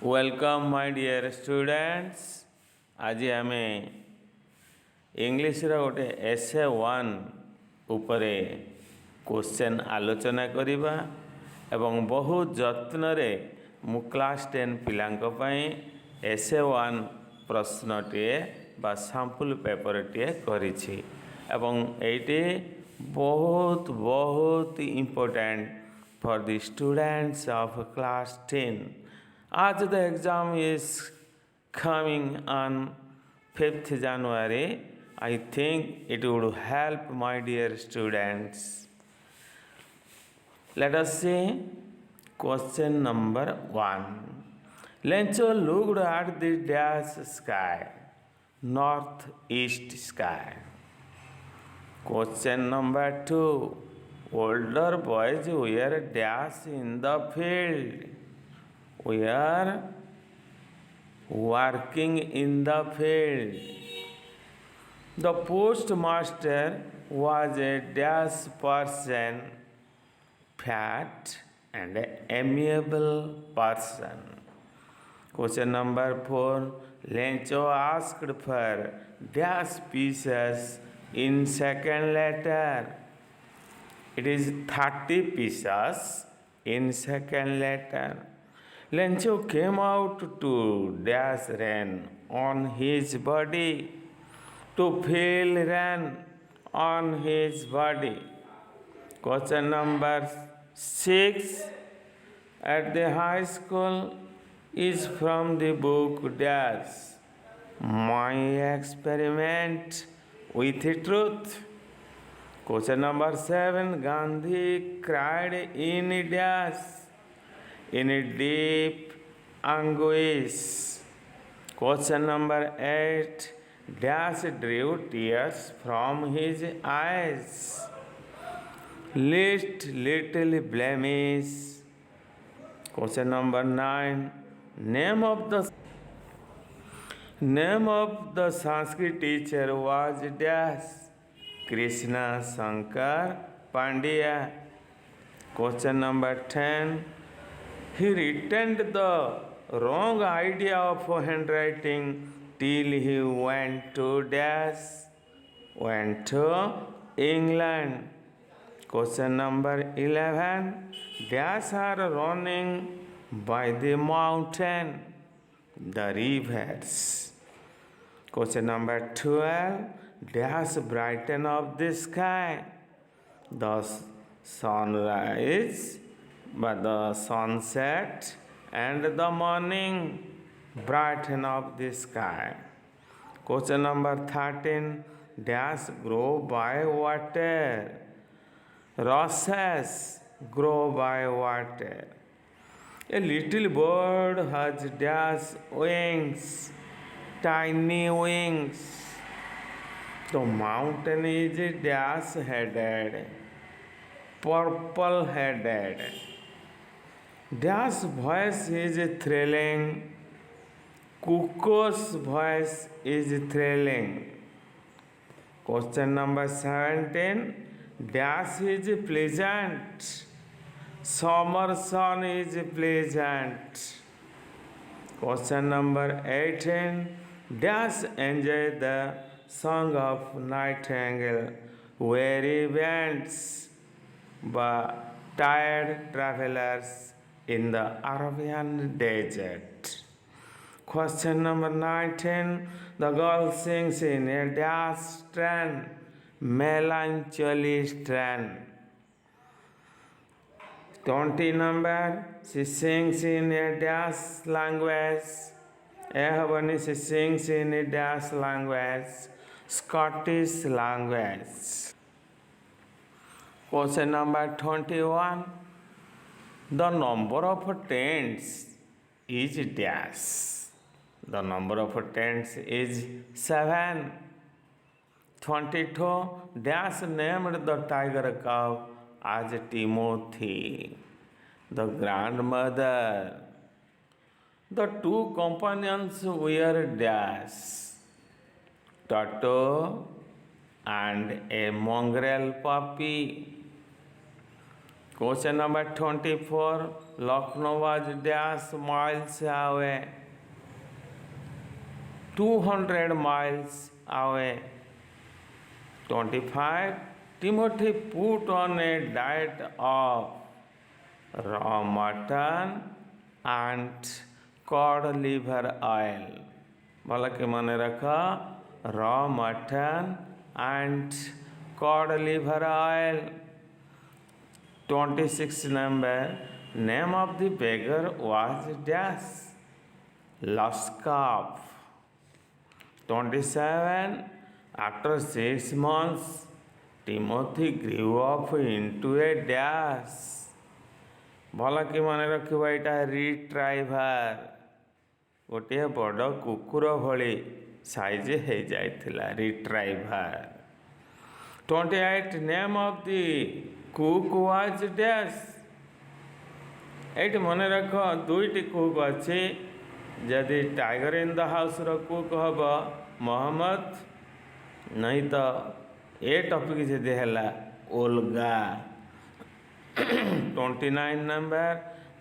Welcome my dear students. आज आम English गोटे एसे 1 उपरे क्वेश्चन आलोचना करिबा एवं बहुत जत्न रे मु क्लास 10 पिलांक पई एसे 1 प्रश्नटिए बा सैंपल पेपरटिए करिछि एवं एटी बहुत important for the students of class 10 as the exam is coming on 5th January. I think it would help my dear students. Let us see question number 1. Lencho looked at the dash sky, northeast sky. Question number 2. Older boys were dash in the field. We are working in the field. The postmaster was a dash person, fat and amiable person. Question number 4. Lencho asked for dash pieces in second letter. It is 30 pieces in second letter. Lencho came out to dash rain on his body, to feel rain on his body. Question number 6. At the high school is from the book Dash, My Experiment with Truth. Question number 7. Gandhi cried in dash, in a deep anguish. Question number 8. Dash drew tears from his eyes. List little blemish. Question number 9. Name of the Sanskrit teacher was dash, Krishna Shankar Pandya. Question number 10. He retained the wrong idea of handwriting till he went to England. Question number 11. Dash are running by the mountain, the rivers. Question number 12. Dash brighten up the sky, the sunrise, but the sunset and the morning brighten up the sky. Question number 13. Dash grow by water. Roses grow by water. A little bird has dash wings, tiny wings. The mountain is dash headed, purple headed. Dash voice is thrilling, cuckoo's voice is thrilling. Question number 17. Dash is pleasant, summer sun is pleasant. Question number 18. Dash enjoy the song of nightingale, weary winds, but tired travelers in the Arabian desert. Question number 19. The girl sings in a dash strain, melancholy strain. 20 number. She sings in a dash language. She sings in a dash language, Scottish language. Question number 21. The number of tents is dash. The number of tents is 7. 22. Dash named the tiger cub as Timothy, the grandmother. The two companions were dash, Toto and a mongrel puppy. Question number 24. Lucknow was dash miles away. 200 miles away. 25. Timothy put on a diet of raw mutton and cod liver oil. बोला कि मन रखा raw mutton and cod liver oil. 26 number. Name of the beggar was dash. Laskov. 27. After 6 months, Timothy grew up into a dash. भल कि मन रखा यहाँ retriever गोटे बड़ कुकुर भली साइज हो जाइथिला retriever. 28. Name of the cook was Dash. ये मन रख दुईटी कुक अच्छे. जदि टाइगर इन द हाउस कुक हम मोहम्मद नहीं तो ए टॉपिक जदि है Olga. 29 number.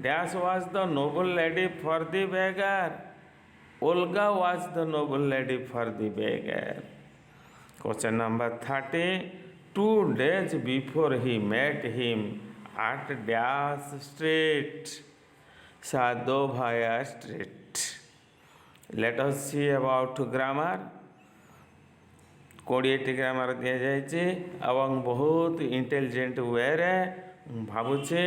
Dash was the noble lady for the beggar. Olga was the noble lady for the beggar. Question number 30. 2 days before he met him at Dash Street, Sadovaya Street. Let us see about grammar. 20 grammar दि जाइए और बहुत intelligent वे रे भावुचे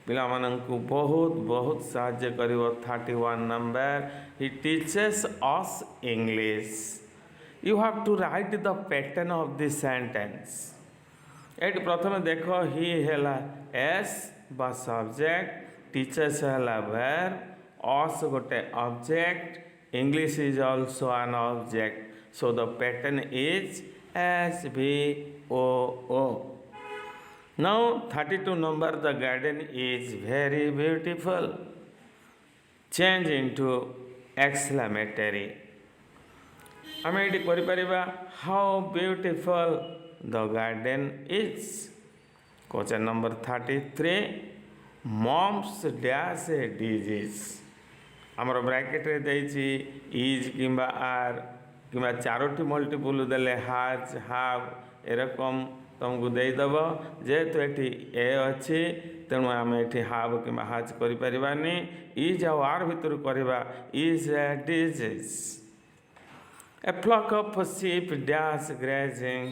पिला माननकु बहुत बहुत साहाय्य करिवो. 31 number. He teaches us English. You have to write the pattern of the sentence. At प्रथम देख ही है एस बा सब्जेक्ट टीचर्स है वेर अस गोटे object English is also an object so the pattern is S V O O. Now 32 number. The garden is very beautiful. Change into exclamatory. आम ये कर how beautiful the garden is. Question number 33. Mumps dash a disease. आमर bracket रे देछि is किंबा are किंबा Charoti multiple देले हाज हाव एरकम तुमको देदेव. जेहेतु ये ए अच्छी तेणु आम ये हाव कि हाज करें. इज आउ आर भितर करवा is a disease. A flock of sheep dash grazing.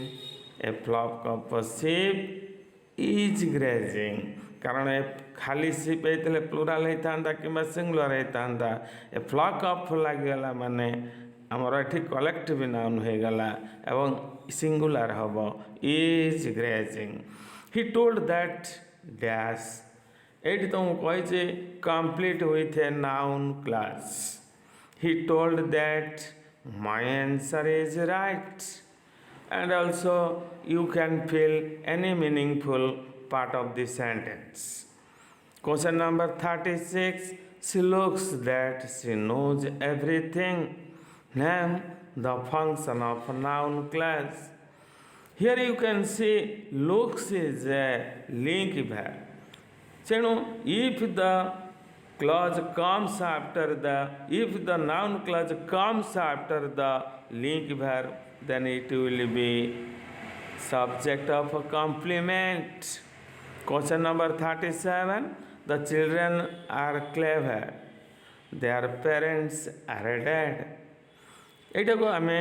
A flock of sheep is grazing. कारण ए खाली सिप होते प्लूराल होता कि सिंगुलर होता. ए फ्लॉक ऑफ लगे माने आमर ये कलेक्टिव नाउन हो गला एवं सिंगुलर हम is grazing. He told that dash. ये तुमको कही complete with a noun class. He told that my answer is right. And also you can fill any meaningful part of the sentence. Question number 36. She looks that she knows everything. Name the function of noun class. Here you can see looks is a link verb. So if the clause comes after if the noun clause comes after the link verb, then it will be subject of a complement. Question number 37. The children are clever. Their parents are dead. एटा को आमे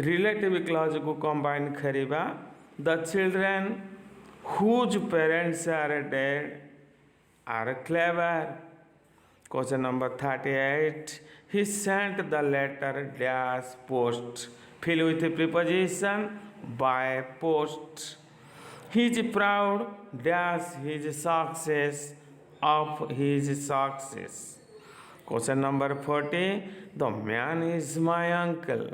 relative clause को combine करिबा. The children whose parents are dead are clever. Question number 38. He sent the letter dash post. Fill with the preposition by post. He is proud dash his success of his success. Question number 40. The man is my uncle.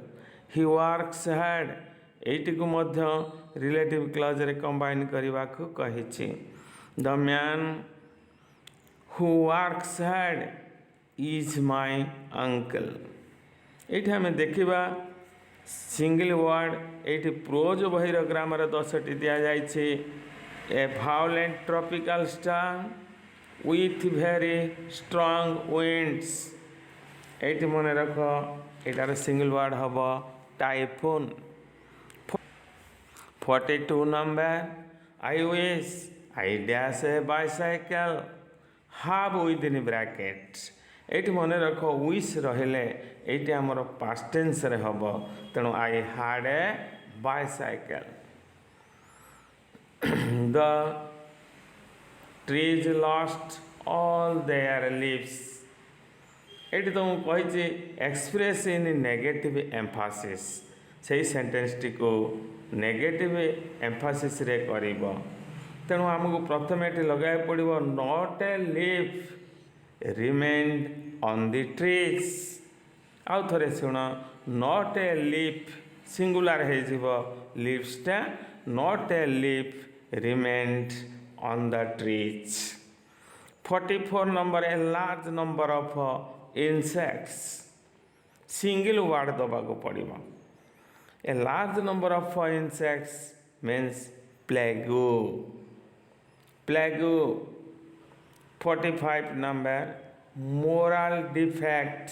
He works hard. Eighty को मध्य relative clause रे combine करने को कही. The man who works hard is my uncle. ये आम देखा single word ये pros बहिर ग्रामर 10टी दि जाइए. A violent tropical storm with very strong winds. এইটি মনে রাখো, এটার সিঙ্গল ওয়ার্ড হব typhoon. 42 number, I wish I dash a bicycle, have within brackets. এইটি মনে রাখো, উইশ রহিলে এইটি আমার পাস্ট টেন্সরে হব, তেণু I had a bicycle. The trees lost all their leaves. ଏଠି ତ ମୁଁ କହିଛି ଏକ୍ସପ୍ରେସ୍ ଇନ୍ ନେଗେଟିଭ୍ ଏମ୍ଫାସିସ୍, ସେଇ ସେଣ୍ଟେନ୍ସଟିକୁ ନେଗେଟିଭ୍ ଏମ୍ଫାସିସ୍ରେ କରିବ। ତେଣୁ ଆମକୁ ପ୍ରଥମେ ଏଠି ଲଗାଇବାକୁ ପଡ଼ିବ not a leaf remained on the trees. ଆଉ ଥରେ ଶୁଣ, ନଟ୍ ଏ ଲିଫ୍ ସିଙ୍ଗୁଲାର ହେଇଯିବ ଲିଭ୍ସଟା, not a leaf remained on the trees. 44 number, a large number of insects, single word ଦେବାକୁ ପଡ଼ିବ। A large number of insects means plague. Plague. 45 number, moral defect,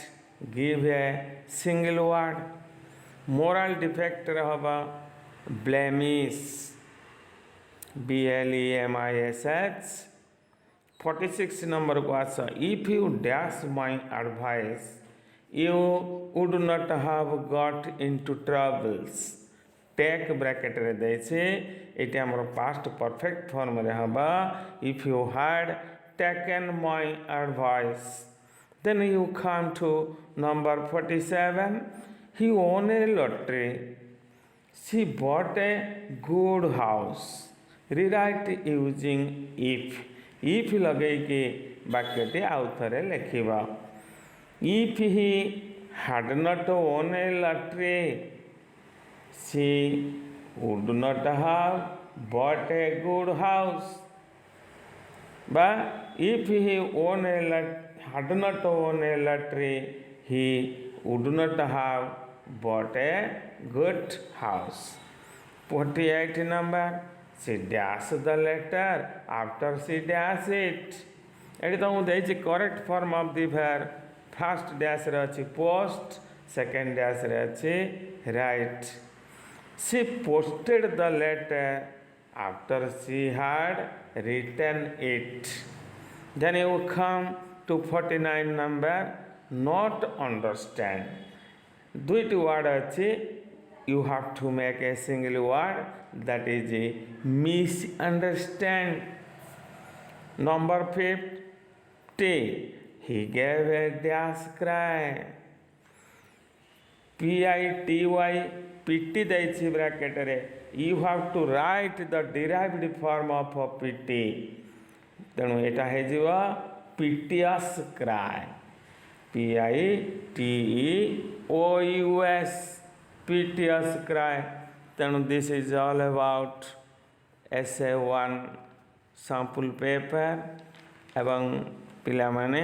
give a single word। moral defect रहबा blemish, blemish। 46 number को आस, if you dash my advice you would not have got into troubles। टेक bracket रे देछे, एटी हमर past perfect form रे हबा if you had taken my advice। then you come to number 47, he won a lottery, she bought a good house। rewrite using if। if ଲଗେଇକି ବାକ୍ୟଟି ଆଉ ଥରେ ଲେଖିବା। if he had not won a lottery she would not have bought a good house। বা if he had not won a lottery he would not have bought a good house। 48 number, she dashed the letter after she dashed it। ଏଠି ତ ମୁଁ ଦେଇଛି correct form of the verb. First ଡ୍ୟାସ୍ରେ ଅଛି post, second ଡ୍ୟାସ୍ରେ ଅଛି right. she posted the letter after she had written it। then you come to 49 number, not understand। ଦୁଇଟି ward ଅଛି, you have to make a single word, that is misunderstand। number 50, he gave a dash cry, pity, pity ଦେଇଛି ବ୍ରାକେଟରେ, you have to write the derived form of pity। ତେଣୁ ଏଇଟା ହେଇଯିବ piteous cry, piteous, piteous cry। ତେଣୁ this is all about essay 1 sample paper। ଏବଂ ପିଲାମାନେ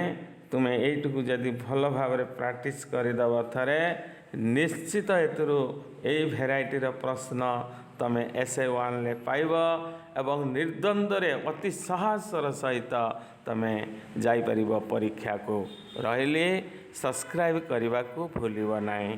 ତୁମେ ଏଇଟିକୁ ଯଦି ଭଲ ଭାବରେ ପ୍ରାକ୍ଟିସ୍ କରିଦେବ ଥରେ, ନିଶ୍ଚିତ ଏଥିରୁ ଏଇ ଭେରାଇଟିର ପ୍ରଶ୍ନ ତମେ essay 1ରେ ପାଇବ ଏବଂ ନିର୍ଦ୍ୱନ୍ଦ୍ୱରେ ଅତି ସାହସର ସହିତ ତମେ ଯାଇପାରିବ ପରୀକ୍ଷାକୁ। ରହିଲି, ସବସ୍କ୍ରାଇବ୍ କରିବାକୁ ଭୁଲିବ ନାହିଁ।